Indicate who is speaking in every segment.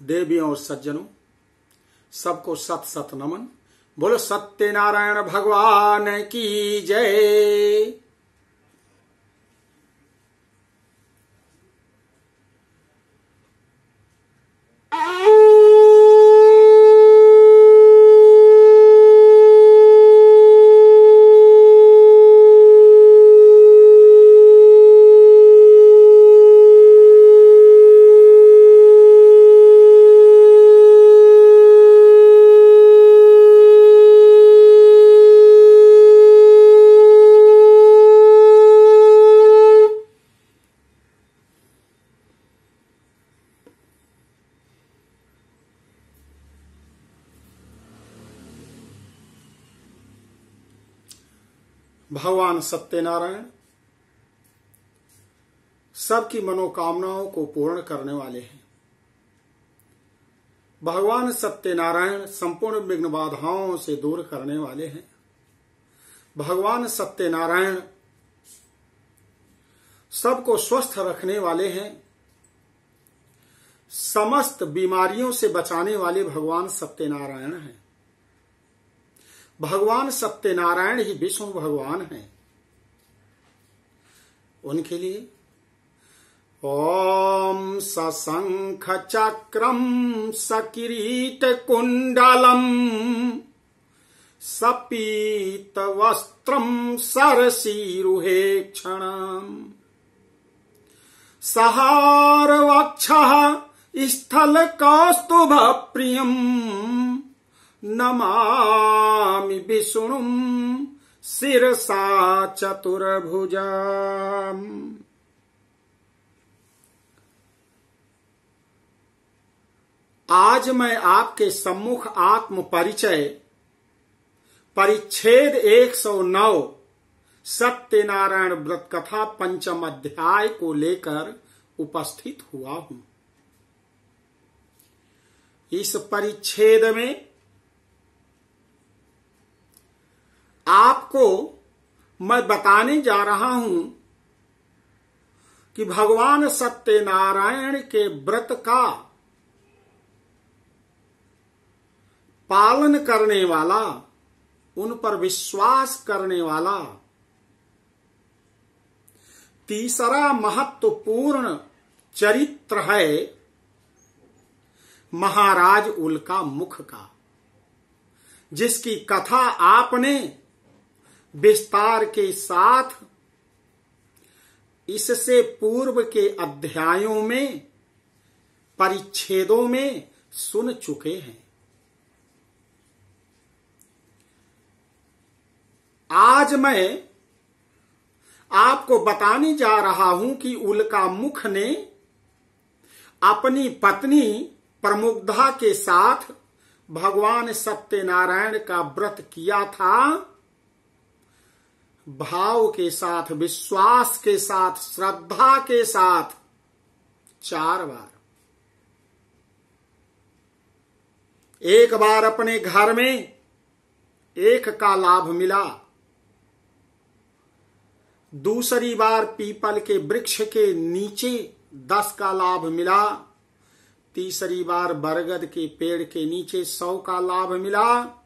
Speaker 1: देवियों और सज्जनों, सबको सत सत नमन। बोलो सत्यनारायण भगवान की जय। भगवान सत्यनारायण सबकी मनोकामनाओं को पूर्ण करने वाले हैं। भगवान सत्यनारायण संपूर्ण विघ्न बाधाओं से दूर करने वाले हैं। भगवान सत्यनारायण सबको स्वस्थ रखने वाले हैं। समस्त बीमारियों से बचाने वाले भगवान सत्यनारायण हैं। भगवान सत्यनारायण ही विष्णु भगवान हैं। उनके लिए ओम सशंख चक्रम सकिरीट कुंडलम सपीत वस्त्रम सरसीरुहे क्षणम सहार वक्षः स्थल कौस्तुभ प्रियम नमामि विष्णुं शिरसा चतुर्भुजाम्। आज मैं आपके सम्मुख आत्म परिचय परिच्छेद 109 सत्यनारायण व्रत कथा पंचम अध्याय को लेकर उपस्थित हुआ हूं। इस परिच्छेद में आपको मैं बताने जा रहा हूं कि भगवान सत्यनारायण के व्रत का पालन करने वाला, उन पर विश्वास करने वाला तीसरा महत्वपूर्ण चरित्र है महाराज उल्का मुख का, जिसकी कथा आपने विस्तार के साथ इससे पूर्व के अध्यायों में परिच्छेदों में सुन चुके हैं। आज मैं आपको बताने जा रहा हूं कि उल्का मुख ने अपनी पत्नी प्रमुग्धा के साथ भगवान सत्यनारायण का व्रत किया था। भाव के साथ, विश्वास के साथ, श्रद्धा के साथ 4 बार। एक बार अपने घर में 1 का लाभ मिला, दूसरी बार पीपल के वृक्ष के नीचे 10 का लाभ मिला, तीसरी बार बरगद के पेड़ के नीचे 100 का लाभ मिला,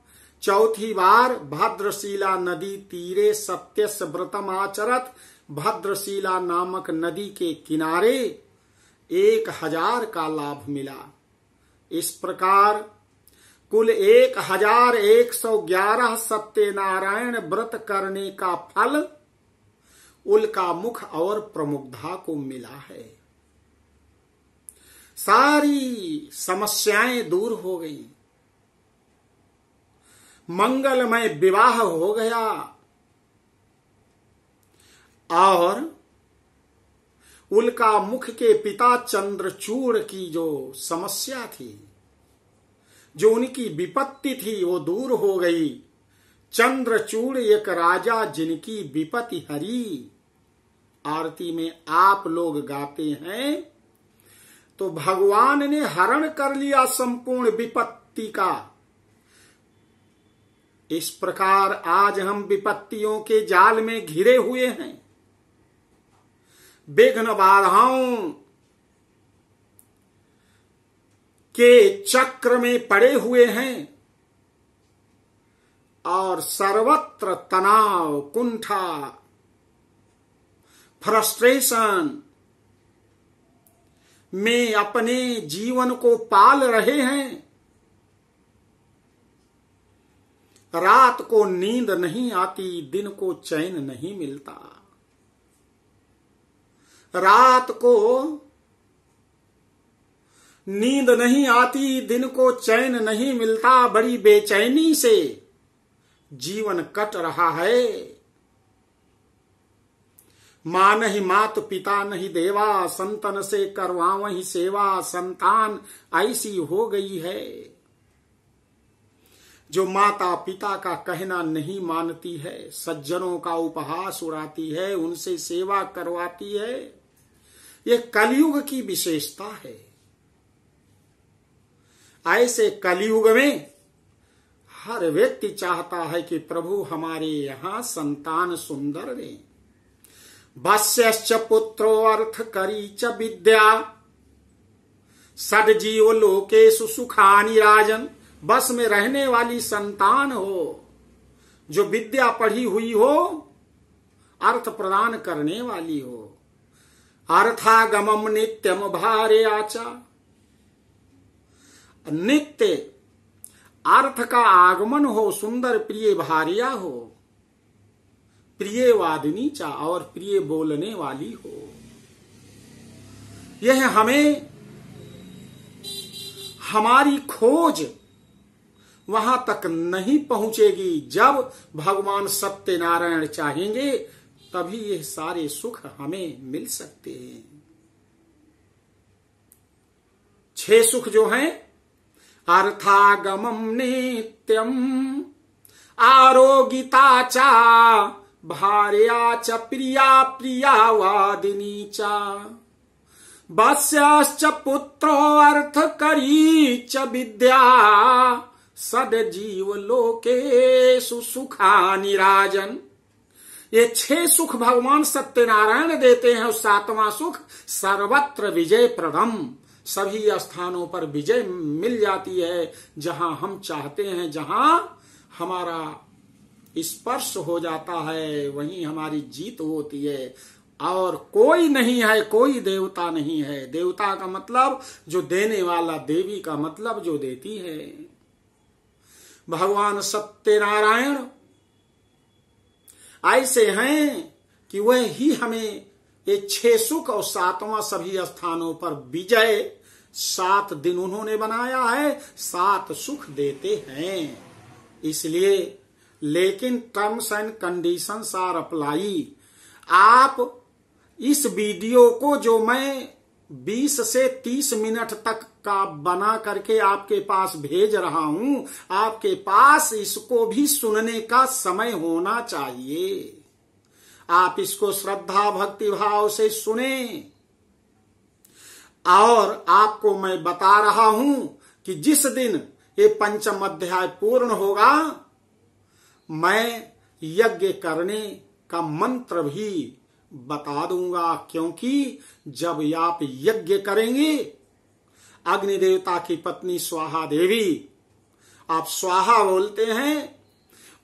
Speaker 1: चौथी बार भद्रशिला नदी तीरे सत्यस व्रतम आचरत भद्रशिला नामक नदी के किनारे 1000 का लाभ मिला। इस प्रकार कुल 1111 सत्यनारायण व्रत करने का फल उल्का मुख और प्रमुग्धा को मिला है। सारी समस्याएं दूर हो गई, मंगलमय विवाह हो गया और उल्का मुख के पिता चंद्रचूड़ की जो समस्या थी, जो उनकी विपत्ति थी, वो दूर हो गई। चंद्रचूड़ एक राजा जिनकी विपत्ति हरी आरती में आप लोग गाते हैं, तो भगवान ने हरण कर लिया संपूर्ण विपत्ति का। इस प्रकार आज हम विपत्तियों के जाल में घिरे हुए हैं। विघ्न बाधाओं के चक्र में पड़े हुए हैं और सर्वत्र तनाव, कुंठा, फ्रस्ट्रेशन में अपने जीवन को पाल रहे हैं। रात को नींद नहीं आती, दिन को चैन नहीं मिलता। रात को नींद नहीं आती, दिन को चैन नहीं मिलता, बड़ी बेचैनी से जीवन कट रहा है। माँ नहीं मात पिता नहीं देवा, संतन से करवावहीं सेवा, संतान ऐसी हो गई है जो माता पिता का कहना नहीं मानती है, सज्जनों का उपहास उड़ाती है, उनसे सेवा करवाती है। ये कलयुग की विशेषता है। ऐसे कलयुग में हर व्यक्ति चाहता है कि प्रभु हमारे यहां संतान सुंदर दें। वस्यश्च पुत्रो अर्थ करी च विद्या, सद्जीव लोकेषु सुखानि राजन। बस में रहने वाली संतान हो, जो विद्या पढ़ी हुई हो, अर्थ प्रदान करने वाली हो। अर्थागमम नित्यम भार्याचा, नित्य अर्थ का आगमन हो, सुंदर प्रिय भार्या हो, प्रिय वादिनी चा, और प्रिय बोलने वाली हो। यह हमें हमारी खोज वहां तक नहीं पहुंचेगी। जब भगवान सत्यनारायण चाहेंगे तभी ये सारे सुख हमें मिल सकते हैं। 6 सुख जो हैं, अर्थागमम नित्यम, आरोगिता चा, भार्या च प्रिया प्रिया वादिनी चा, वस्यश्च पुत्रो अर्थ करी च विद्या, सद्जीव लोकेषु सुखानि राजन। ये 6 सुख भगवान सत्यनारायण देते हैं। और 7वां सुख सर्वत्र विजय प्रदम, सभी स्थानों पर विजय मिल जाती है। जहां हम चाहते हैं, जहां हमारा स्पर्श हो जाता है, वहीं हमारी जीत होती है। और कोई नहीं है, कोई देवता नहीं है। देवता का मतलब जो देने वाला, देवी का मतलब जो देती है। भगवान सत्यनारायण ऐसे हैं कि वह ही हमें ये 6 सुख और 7वां सभी स्थानों पर विजय, 7 दिन उन्होंने बनाया है, 7 सुख देते हैं। इसलिए लेकिन terms and conditions are apply. आप इस वीडियो को जो मैं 20 से 30 मिनट तक का बना करके आपके पास भेज रहा हूं, आपके पास इसको भी सुनने का समय होना चाहिए। आप इसको श्रद्धा भक्ति भाव से सुने। और आपको मैं बता रहा हूं कि जिस दिन ये 5वां अध्याय पूर्ण होगा, मैं यज्ञ करने का मंत्र भी बता दूंगा। क्योंकि जब आप यज्ञ करेंगे, अग्नि देवता की पत्नी स्वाहा देवी, आप स्वाहा बोलते हैं,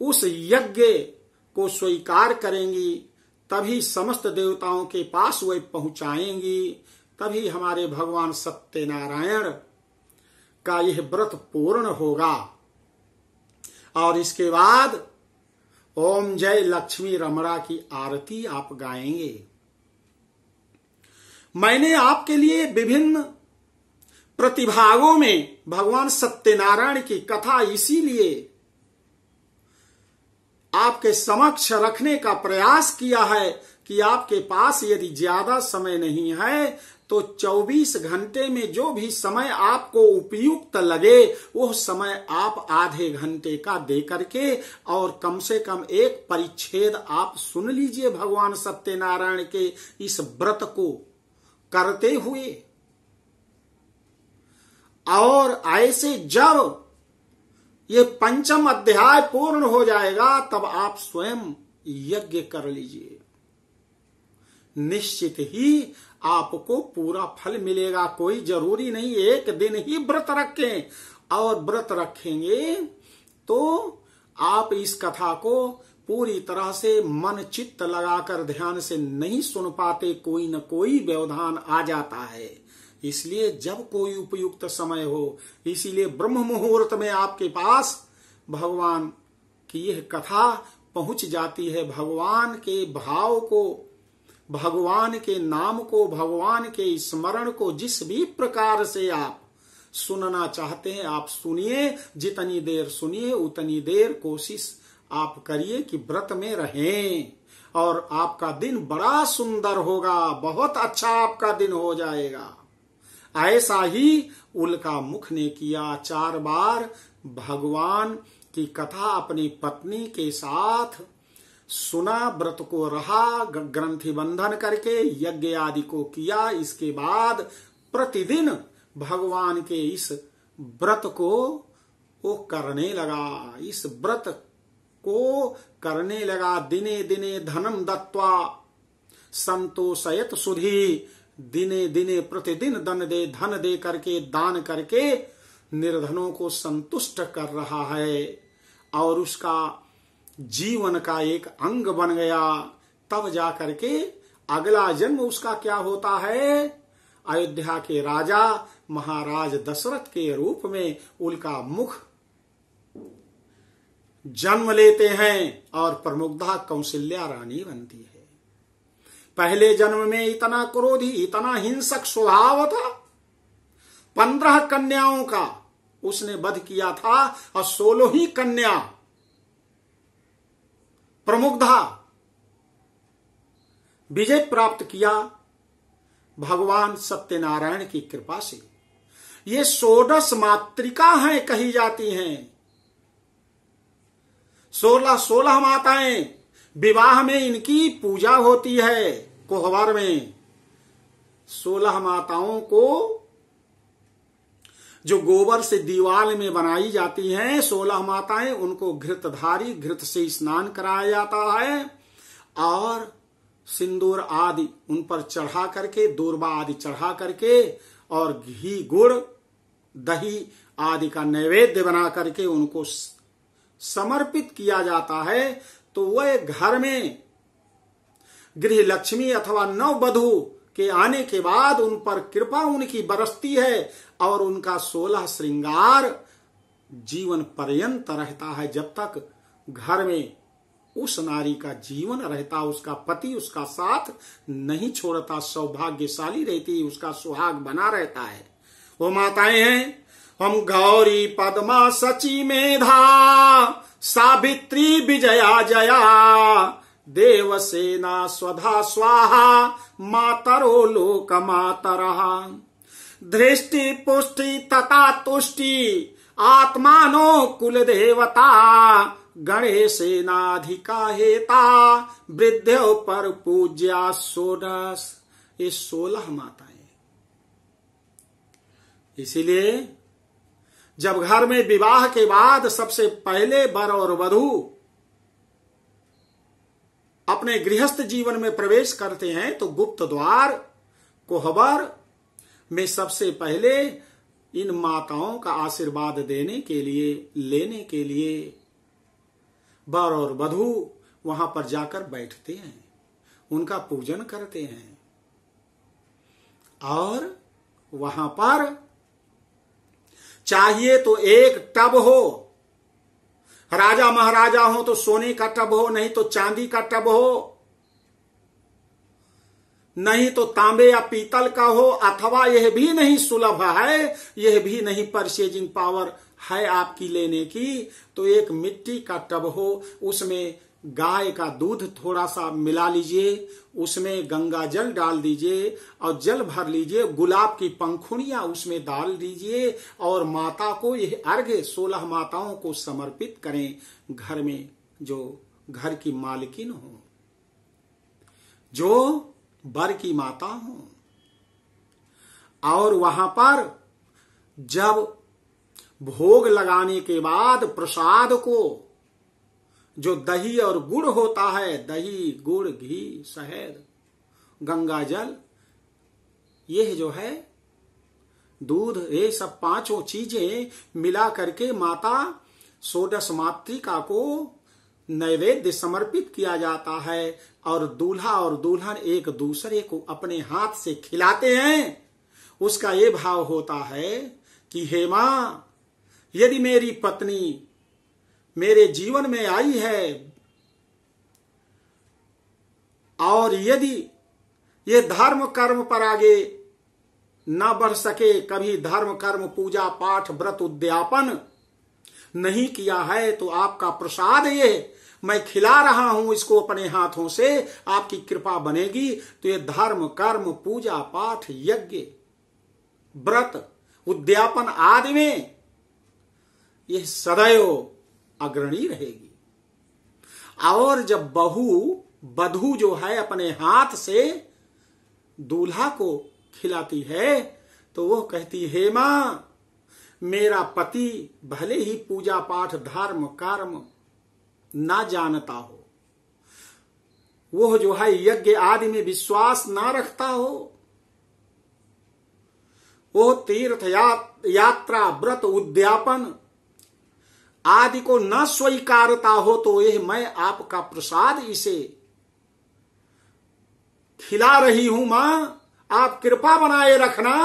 Speaker 1: उस यज्ञ को स्वीकार करेंगी, तभी समस्त देवताओं के पास वे पहुंचाएंगी। तभी हमारे भगवान सत्यनारायण का यह व्रत पूर्ण होगा। और इसके बाद ओम जय लक्ष्मी रमणा की आरती आप गाएंगे। मैंने आपके लिए विभिन्न प्रतिभागों में भगवान सत्यनारायण की कथा इसीलिए आपके समक्ष रखने का प्रयास किया है कि आपके पास यदि ज्यादा समय नहीं है तो 24 घंटे में जो भी समय आपको उपयुक्त लगे, वो समय आप आधे घंटे का दे करके और कम से कम एक परिच्छेद आप सुन लीजिए भगवान सत्यनारायण के इस व्रत को करते हुए। और ऐसे जब ये 5वां अध्याय पूर्ण हो जाएगा, तब आप स्वयं यज्ञ कर लीजिए। निश्चित ही आपको पूरा फल मिलेगा। कोई जरूरी नहीं एक दिन ही व्रत रखें, और व्रत रखेंगे तो आप इस कथा को पूरी तरह से मन चित्त लगाकर ध्यान से नहीं सुन पाते, कोई न कोई व्यवधान आ जाता है। इसलिए जब कोई उपयुक्त समय हो, इसीलिए ब्रह्म मुहूर्त में आपके पास भगवान की यह कथा पहुंच जाती है। भगवान के भाव को, भगवान के नाम को, भगवान के स्मरण को जिस भी प्रकार से आप सुनना चाहते हैं आप सुनिए। जितनी देर सुनिए उतनी देर कोशिश आप करिए कि व्रत में रहें, और आपका दिन बड़ा सुंदर होगा, बहुत अच्छा आपका दिन हो जाएगा। ऐसा ही उल्का मुख ने किया। 4 बार भगवान की कथा अपनी पत्नी के साथ सुना, व्रत को रहा, ग्रंथि बंधन करके यज्ञ आदि को किया। इसके बाद प्रतिदिन भगवान के इस व्रत को वो करने लगा, इस व्रत को करने लगा। दिने दिने धनम दत्वा संतोषयत सुधी, दिने दिने प्रतिदिन धन दे करके, दान करके निर्धनों को संतुष्ट कर रहा है, और उसका जीवन का एक अंग बन गया। तब जा करके अगला जन्म उसका क्या होता है, अयोध्या के राजा महाराज दशरथ के रूप में उल्का मुख जन्म लेते हैं, और प्रमुग्धा कौशल्या रानी बनती है। पहले जन्म में इतना क्रोधी, इतना हिंसक स्वभाव था, 15 कन्याओं का उसने वध किया था, और 16 ही कन्या प्रमुग्धा विजय प्राप्त किया भगवान सत्यनारायण की कृपा से। ये 16 मातृका हैं कही जाती हैं, 16 माताएं। विवाह में इनकी पूजा होती है। कोहबर में 16 माताओं को जो गोबर से दीवाल में बनाई जाती हैं, 16 माताएं, उनको घृतधारी, घृत से स्नान कराया जाता है, और सिंदूर आदि उन पर चढ़ा करके, दूर्बा आदि चढ़ा करके, और घी गुड़ दही आदि का नैवेद्य बना करके उनको समर्पित किया जाता है। तो वह घर में गृह लक्ष्मी अथवा नववधू के आने के बाद उन पर कृपा उनकी बरसती है, और उनका 16 श्रृंगार जीवन पर्यंत रहता है। जब तक घर में उस नारी का जीवन रहता, उसका पति उसका साथ नहीं छोड़ता, सौभाग्यशाली रहती, उसका सुहाग बना रहता है। वो माताएं हैं, हम गौरी पद्मा सची मेधा सावित्री विजया जया देवसेना स्वधा स्वाहा मातरो लोक मातरहा दृष्टि पुष्टि तथा तुष्टि आत्मानो कुल देवता गणेशेनाधिका हेता वृद्धो पर पूज्या 16। ये 16 माताएं। इसीलिए जब घर में विवाह के बाद सबसे पहले वर और वधू अपने गृहस्थ जीवन में प्रवेश करते हैं, तो गुप्त द्वार कोहबर में सबसे पहले इन माताओं का आशीर्वाद देने के लिए, लेने के लिए वर और वधू वहां पर जाकर बैठते हैं, उनका पूजन करते हैं, और वहां पर चाहिए तो एक टब हो, राजा महाराजा हो तो सोने का टब हो, नहीं तो चांदी का टब हो, नहीं तो तांबे या पीतल का हो, अथवा यह भी नहीं सुलभ है, यह भी नहीं परचेजिंग पावर है आपकी लेने की, तो एक मिट्टी का टब हो, उसमें गाय का दूध थोड़ा सा मिला लीजिए, उसमें गंगा जल डाल दीजिए और जल भर लीजिए, गुलाब की पंखुड़ियां उसमें डाल दीजिए, और माता को यह अर्घ्य 16 माताओं को समर्पित करें। घर में जो घर की मालकिन हो, जो वर की माता हो, और वहां पर जब भोग लगाने के बाद प्रसाद को, जो दही और गुड़ होता है, दही गुड़ घी शहद गंगा जल, यह जो है दूध, ये सब पांचों चीजें मिला करके माता षोडश मातृका को नैवेद्य समर्पित किया जाता है और दूल्हा और दुल्हन एक दूसरे को अपने हाथ से खिलाते हैं। उसका ये भाव होता है कि हे मां, यदि मेरी पत्नी मेरे जीवन में आई है और यदि ये धर्म कर्म पर आगे न बढ़ सके, कभी धर्म कर्म पूजा पाठ व्रत उद्यापन नहीं किया है, तो आपका प्रसाद ये मैं खिला रहा हूं इसको अपने हाथों से, आपकी कृपा बनेगी तो ये धर्म कर्म पूजा पाठ यज्ञ व्रत उद्यापन आदि में यह सदैव अग्रणी रहेगी। और जब वधू जो है अपने हाथ से दूल्हा को खिलाती है तो वो कहती, हे मां, मेरा पति भले ही पूजा पाठ धर्म कर्म ना जानता हो, वो जो है यज्ञ आदि में विश्वास ना रखता हो, वो तीर्थ यात्रा व्रत उद्यापन आदि को न स्वीकारता हो, तो यह मैं आपका प्रसाद इसे खिला रही हूं मां, आप कृपा बनाए रखना।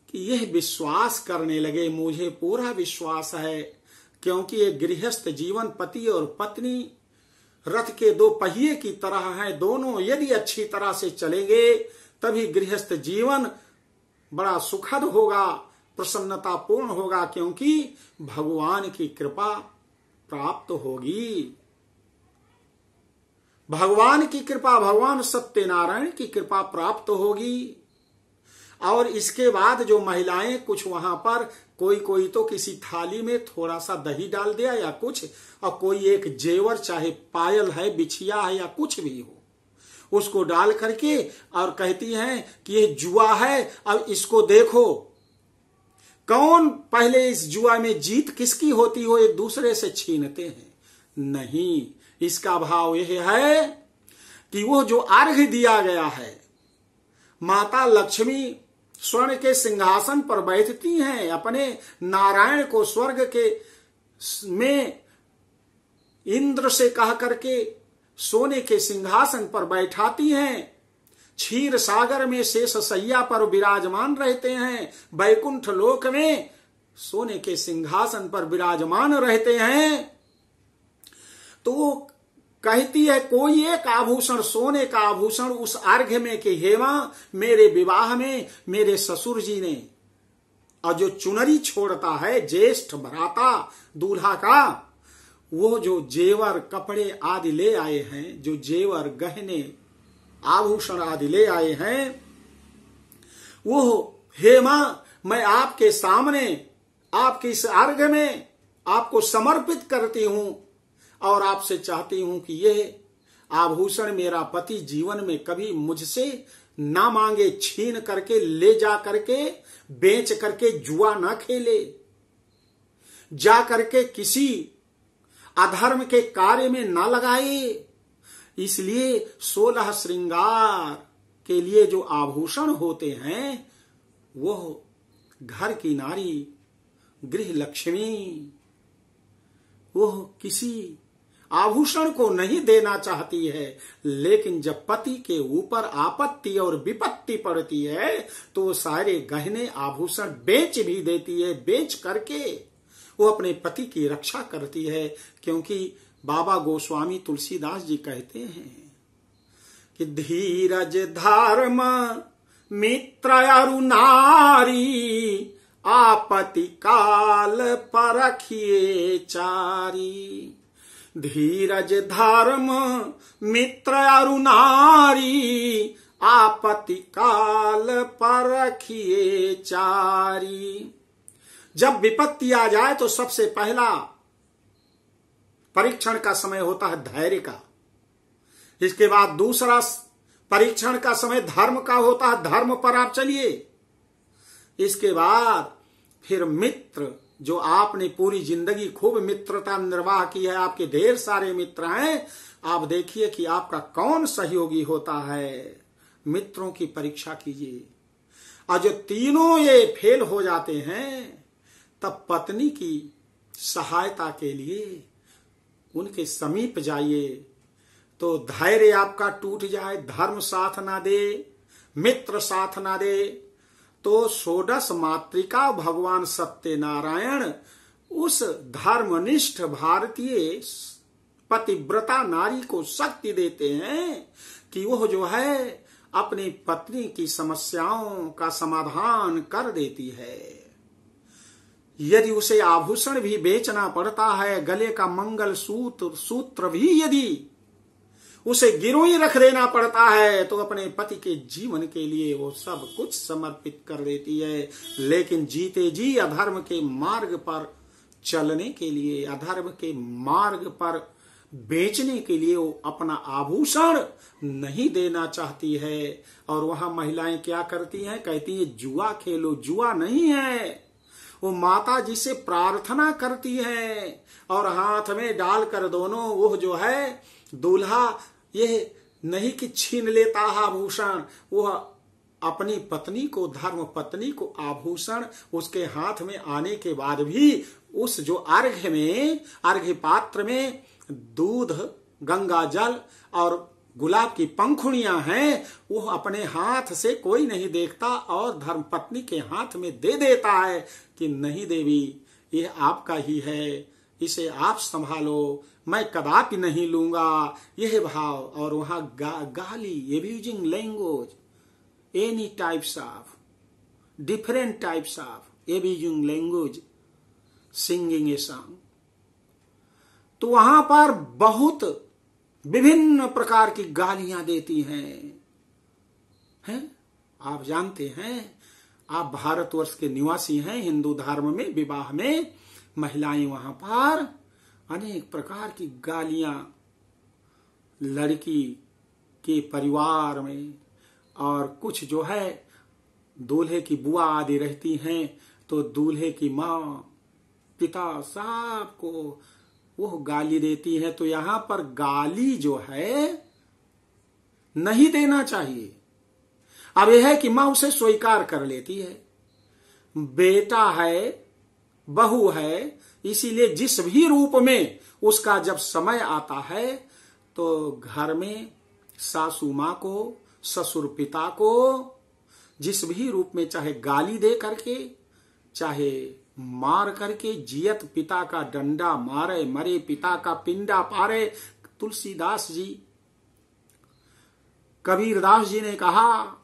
Speaker 1: कि यह विश्वास करने लगे। मुझे पूरा विश्वास है, क्योंकि ये गृहस्थ जीवन पति और पत्नी रथ के दो पहिए की तरह हैं। दोनों यदि अच्छी तरह से चलेंगे तभी गृहस्थ जीवन बड़ा सुखद होगा, प्रसन्नतापूर्ण होगा, क्योंकि भगवान की कृपा प्राप्त होगी। भगवान की कृपा, भगवान सत्यनारायण की कृपा प्राप्त होगी। और इसके बाद जो महिलाएं कुछ वहां पर कोई तो किसी थाली में थोड़ा सा दही डाल दिया या कुछ, और कोई एक जेवर चाहे पायल है, बिछिया है या कुछ भी हो, उसको डाल करके और कहती हैं कि ये जुआ है, अब इसको देखो कौन पहले इस जुआ में जीत किसकी होती हो, एक दूसरे से छीनते हैं। नहीं, इसका भाव यह है कि वो जो अर्घ्य दिया गया है, माता लक्ष्मी स्वर्ण के सिंहासन पर बैठती हैं, अपने नारायण को स्वर्ग के में इंद्र से कह करके सोने के सिंहासन पर बैठाती हैं, क्षीर सागर में शेष सैया पर विराजमान रहते हैं, बैकुंठ लोक में सोने के सिंहासन पर विराजमान रहते हैं। तो कहती है कोई एक आभूषण, सोने का आभूषण उस अर्घ्य में कि हेमा, मेरे विवाह में मेरे ससुर जी ने, और जो चुनरी छोड़ता है ज्येष्ठ भ्राता दूल्हा का, वो जो जेवर कपड़े आदि ले आए हैं, जो जेवर गहने आभूषण आदि ले आए हैं, वो हेमा, मैं आपके सामने आपके इस अर्घ्य में आपको समर्पित करती हूं और आपसे चाहती हूं कि यह आभूषण मेरा पति जीवन में कभी मुझसे ना मांगे, छीन करके ले जा करके बेच करके जुआ ना खेले, जा करके किसी अधर्म के कार्य में ना लगाए। इसलिए 16 श्रृंगार के लिए जो आभूषण होते हैं वो घर की नारी, गृह लक्ष्मी, वो किसी आभूषण को नहीं देना चाहती है, लेकिन जब पति के ऊपर आपत्ति और विपत्ति पड़ती है तो सारे गहने आभूषण बेच भी देती है, बेच करके वो अपने पति की रक्षा करती है। क्योंकि बाबा गोस्वामी तुलसीदास जी कहते हैं कि धीरज धर्म मित्र अरु नारी, आपत्ति काल परखिए चारी। धीरज धर्म मित्र अरु नारी, आपत्ति काल परखिए चारी। जब विपत्ति आ जाए तो सबसे पहला परीक्षण का समय होता है धैर्य का। इसके बाद दूसरा परीक्षण का समय धर्म का होता है, धर्म पर आप चलिए। इसके बाद फिर मित्र, जो आपने पूरी जिंदगी खूब मित्रता निर्वाह की है, आपके ढेर सारे मित्र हैं, आप देखिए कि आपका कौन सहयोगी होता है। मित्रों की परीक्षा कीजिए। और जो तीनों ये फेल हो जाते हैं, तब पत्नी की सहायता के लिए उनके समीप जाइए। तो धैर्य आपका टूट जाए, धर्म साथ ना दे, मित्र साथ ना दे, तो षोडश मातृका भगवान सत्यनारायण उस धर्मनिष्ठ भारतीय पतिव्रता नारी को शक्ति देते हैं कि वह जो है अपनी पत्नी की समस्याओं का समाधान कर देती है। यदि उसे आभूषण भी बेचना पड़ता है, गले का मंगल सूत्र भी यदि उसे गिरोई रख देना पड़ता है, तो अपने पति के जीवन के लिए वो सब कुछ समर्पित कर देती है। लेकिन जीते जी अधर्म के मार्ग पर चलने के लिए, अधर्म के मार्ग पर बेचने के लिए वो अपना आभूषण नहीं देना चाहती है। और वहां महिलाएं क्या करती हैं? कहती है जुआ खेलो। जुआ नहीं है, वो माता जी से प्रार्थना करती है और हाथ में डालकर दोनों वो जो है दूल्हा ये नहीं कि छीन लेता है आभूषण, वह अपनी पत्नी को, धर्म पत्नी को आभूषण उसके हाथ में आने के बाद भी उस जो अर्घ्य पात्र में दूध, गंगा जल और गुलाब की पंखुड़ियां हैं, वो अपने हाथ से कोई नहीं देखता और धर्म पत्नी के हाथ में दे देता है कि नहीं देवी, ये आपका ही है, इसे आप संभालो, मैं कदापि नहीं लूंगा, यह भाव। और वहां गाली, abusing language, any types of different types of abusing language, singing a song. तो वहां पर बहुत विभिन्न प्रकार की गालियां देती हैं। आप जानते हैं, आप भारतवर्ष के निवासी हैं, हिंदू धर्म में विवाह में महिलाएं वहां पर अनेक प्रकार की गालियां लड़की के परिवार में, और कुछ जो है दूल्हे की बुआ आदि रहती हैं, तो दूल्हे की माँ, पिता साहब को वो गाली देती है। तो यहां पर गाली जो है नहीं देना चाहिए। अब यह है कि माँ उसे स्वीकार कर लेती है, बेटा है, बहू है, इसीलिए जिस भी रूप में उसका जब समय आता है, तो घर में सासू माँ को, ससुर पिता को जिस भी रूप में, चाहे गाली दे करके, चाहे मार करके, जियत पिता का डंडा मारे, मरे पिता का पिंडा पारे। तुलसीदास जी, कबीरदास जी ने कहा,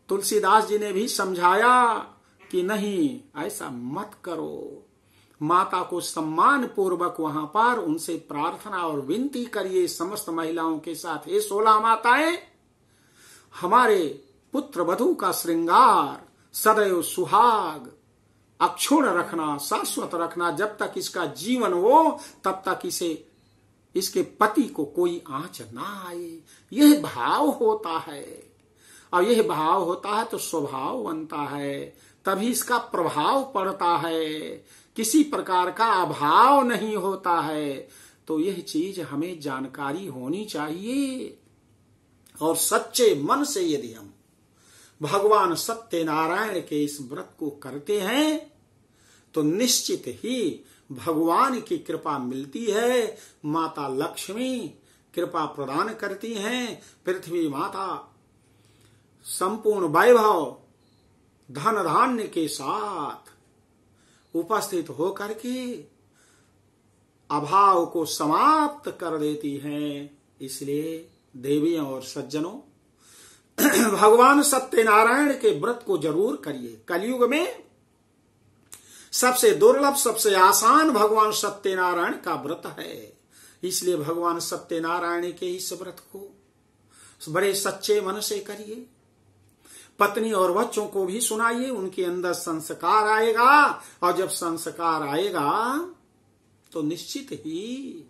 Speaker 1: तुलसीदास जी ने भी समझाया कि नहीं, ऐसा मत करो। माता को सम्मान पूर्वक वहां पर उनसे प्रार्थना और विनती करिए समस्त महिलाओं के साथ, हे 16 माताएं, हमारे पुत्र वधू का श्रृंगार सदैव सुहाग अक्षुण रखना, शाश्वत रखना, जब तक इसका जीवन हो तब तक इसके पति को कोई आंच ना आए। यह भाव होता है, और यह भाव होता है तो स्वभाव बनता है, तभी इसका प्रभाव पड़ता है, किसी प्रकार का अभाव नहीं होता है। तो यह चीज हमें जानकारी होनी चाहिए। और सच्चे मन से यदि हम भगवान सत्यनारायण के इस व्रत को करते हैं, तो निश्चित ही भगवान की कृपा मिलती है। माता लक्ष्मी कृपा प्रदान करती हैं। पृथ्वी माता संपूर्ण वैभव धन धान्य के साथ उपस्थित होकर के अभाव को समाप्त कर देती हैं। इसलिए देवियों और सज्जनों, भगवान सत्यनारायण के व्रत को जरूर करिए। कलयुग में सबसे दुर्लभ, सबसे आसान भगवान सत्यनारायण का व्रत है। इसलिए भगवान सत्यनारायण के इस व्रत को बड़े सच्चे मन से करिए। पत्नी और बच्चों को भी सुनाइए, उनके अंदर संस्कार आएगा, और जब संस्कार आएगा तो निश्चित ही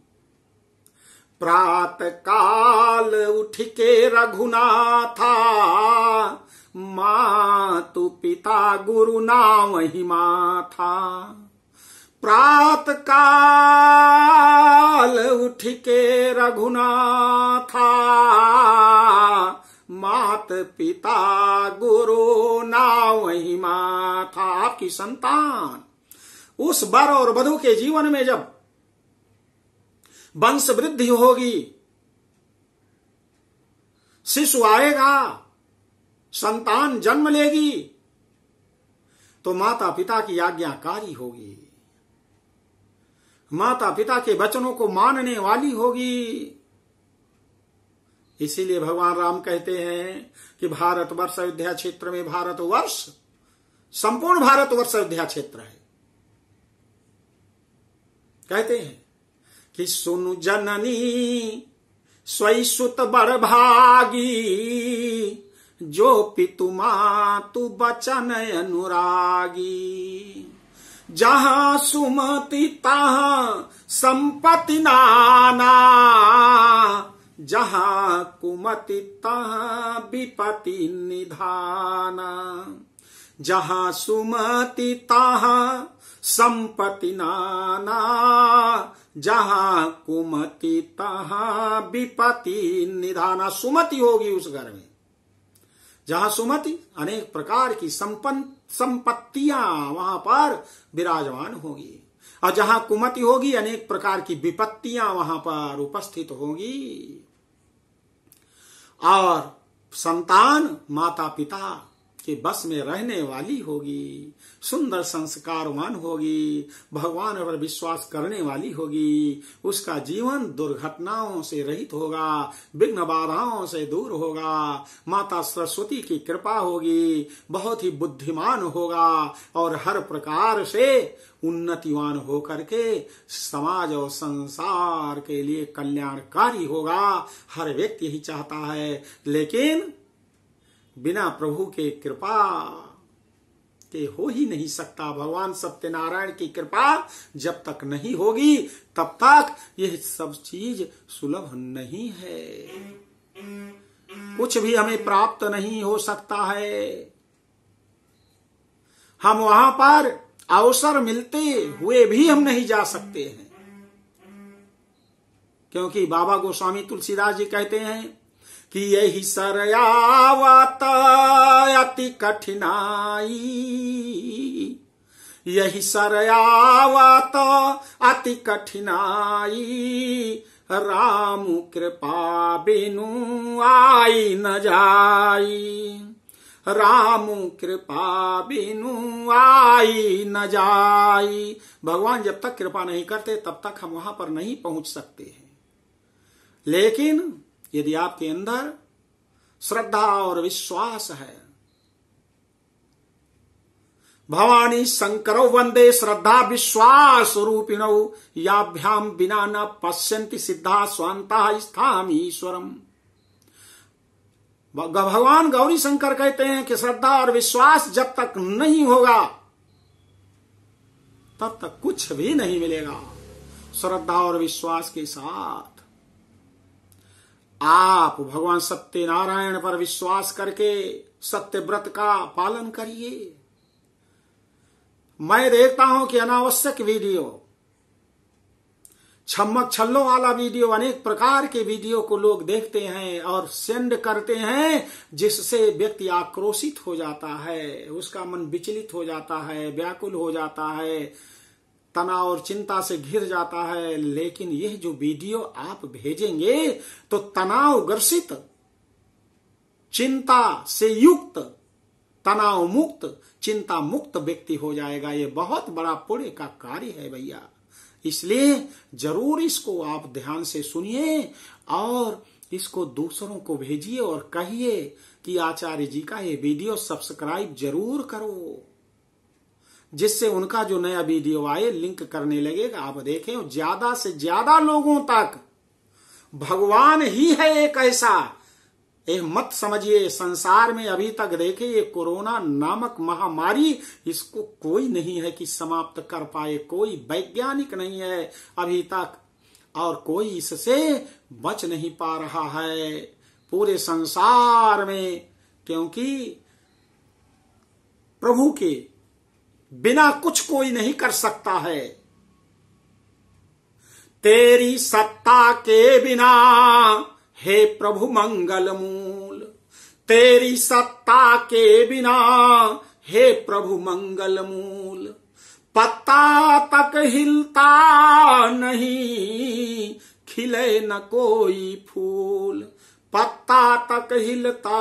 Speaker 1: प्रातः काल उठ के रघुनाथा, मातु पिता गुरु नाम ही माथा। प्रातः काल उठ के रघुनाथा, मात पिता गुरु नाव वही माता। आपकी संतान उस वर और वधू के जीवन में जब वंश वृद्धि होगी, शिशु आएगा, संतान जन्म लेगी, तो माता पिता की आज्ञाकारी होगी, माता पिता के वचनों को मानने वाली होगी। इसीलिए भगवान राम कहते हैं कि भारतवर्ष अयोध्या क्षेत्र में, भारतवर्ष संपूर्ण भारतवर्ष अयोध्या क्षेत्र है। कहते हैं कि सुनु जननी स्वई सुत बड़ भागी, जो पितु मातु बचन अनुरागी। जहां सुमति तहां संपत्ति नाना, जहां कुमति तहां विपत्ति निधाना। जहां सुमति तहां संपत्ति नाना, जहां कुमति तहां विपत्ति निधाना। सुमति होगी उस घर में, जहां सुमति अनेक प्रकार की संपत्तियां वहां पर विराजमान होगी, और जहां कुमति होगी अनेक प्रकार की विपत्तियां वहां पर उपस्थित होगी। और संतान माता पिता के बस में रहने वाली होगी, सुंदर संस्कारवान होगी, भगवान पर विश्वास करने वाली होगी। उसका जीवन दुर्घटनाओं से रहित होगा, विघ्न बाधाओं से दूर होगा, माता सरस्वती की कृपा होगी, बहुत ही बुद्धिमान होगा और हर प्रकार से उन्नतिवान होकर के समाज और संसार के लिए कल्याणकारी होगा। हर व्यक्ति यही चाहता है, लेकिन बिना प्रभु के कृपा के हो ही नहीं सकता। भगवान सत्यनारायण की कृपा जब तक नहीं होगी तब तक यह सब चीज सुलभ नहीं है, कुछ भी हमें प्राप्त नहीं हो सकता है। हम वहां पर अवसर मिलते हुए भी हम नहीं जा सकते हैं, क्योंकि बाबा गोस्वामी तुलसीदास जी कहते हैं कि यही सरयावत अति कठिनाई, यही सरयावत अति कठिनाई, राम कृपा बिनु आई न जाई, राम कृपा बिनु आई न जाई। भगवान जब तक कृपा नहीं करते तब तक हम वहां पर नहीं पहुंच सकते हैं। लेकिन यदि आपके अंदर श्रद्धा और विश्वास है, भवानी शंकरौ वंदे श्रद्धा विश्वास रूपिणौ, याभ्याम बिना न पश्यन्ति सिद्धा स्वांता स्थाम ईश्वरम। भगवान गौरी शंकर कहते हैं कि श्रद्धा और विश्वास जब तक नहीं होगा तब तक कुछ भी नहीं मिलेगा। श्रद्धा और विश्वास के साथ आप भगवान सत्यनारायण पर विश्वास करके सत्य व्रत का पालन करिए। मैं देखता हूं कि अनावश्यक वीडियो, छम्मक छल्लों वाला वीडियो, अनेक प्रकार के वीडियो को लोग देखते हैं और सेंड करते हैं, जिससे व्यक्ति आक्रोशित हो जाता है, उसका मन विचलित हो जाता है, व्याकुल हो जाता है, तनाव और चिंता से घिर जाता है। लेकिन यह जो वीडियो आप भेजेंगे तो तनाव ग्रसित, चिंता से युक्त, तनाव मुक्त, चिंता मुक्त व्यक्ति हो जाएगा। ये बहुत बड़ा पुण्य का कार्य है भैया। इसलिए जरूर इसको आप ध्यान से सुनिए और इसको दूसरों को भेजिए और कहिए कि आचार्य जी का ये वीडियो सब्सक्राइब जरूर करो, जिससे उनका जो नया वीडियो आए लिंक करने लगेगा। आप देखें ज्यादा से ज्यादा लोगों तक भगवान ही है एक ऐसा, ये मत समझिए संसार में अभी तक देखे ये कोरोना नामक महामारी, इसको कोई नहीं है कि समाप्त कर पाए, कोई वैज्ञानिक नहीं है अभी तक, और कोई इससे बच नहीं पा रहा है पूरे संसार में, क्योंकि प्रभु के बिना कुछ कोई नहीं कर सकता है। तेरी सत्ता के बिना हे प्रभु मंगल मूल, तेरी सत्ता के बिना हे प्रभु मंगल मूल, पत्ता तक हिलता नहीं, खिले न कोई फूल। पत्ता तक हिलता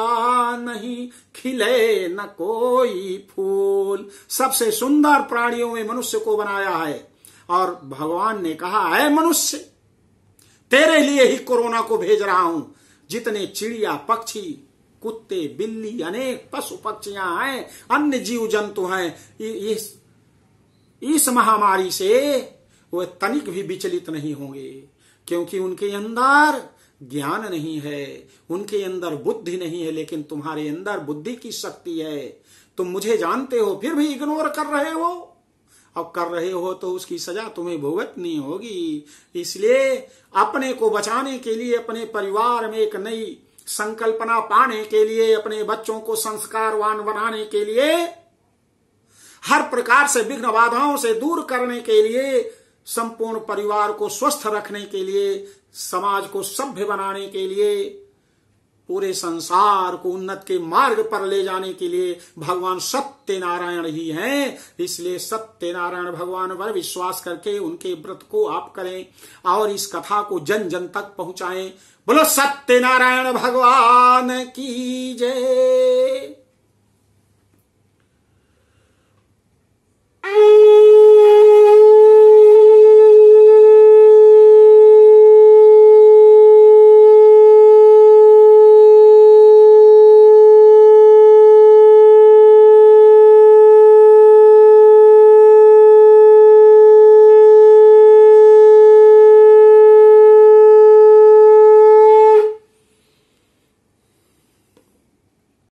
Speaker 1: नहीं, खिले न कोई फूल। सबसे सुंदर प्राणियों में मनुष्य को बनाया है और भगवान ने कहा है मनुष्य तेरे लिए ही कोरोना को भेज रहा हूं। जितने चिड़िया पक्षी कुत्ते बिल्ली अनेक पशु पक्षियां हैं, अन्य जीव जंतु हैं, इस महामारी से वह तनिक भी विचलित नहीं होंगे, क्योंकि उनके अंदर ज्ञान नहीं है, उनके अंदर बुद्धि नहीं है। लेकिन तुम्हारे अंदर बुद्धि की शक्ति है। तुम मुझे जानते हो फिर भी इग्नोर कर रहे हो। अब कर रहे हो तो उसकी सजा तुम्हें भुगतनी होगी। इसलिए अपने को बचाने के लिए, अपने परिवार में एक नई संकल्पना पाने के लिए, अपने बच्चों को संस्कारवान बनाने के लिए, हर प्रकार से विघ्न बाधाओं से दूर करने के लिए, संपूर्ण परिवार को स्वस्थ रखने के लिए, समाज को सभ्य बनाने के लिए, पूरे संसार को उन्नत के मार्ग पर ले जाने के लिए भगवान सत्यनारायण ही हैं। इसलिए सत्यनारायण भगवान पर विश्वास करके उनके व्रत को आप करें और इस कथा को जन जन तक पहुंचाएं। बोलो सत्यनारायण भगवान की जय।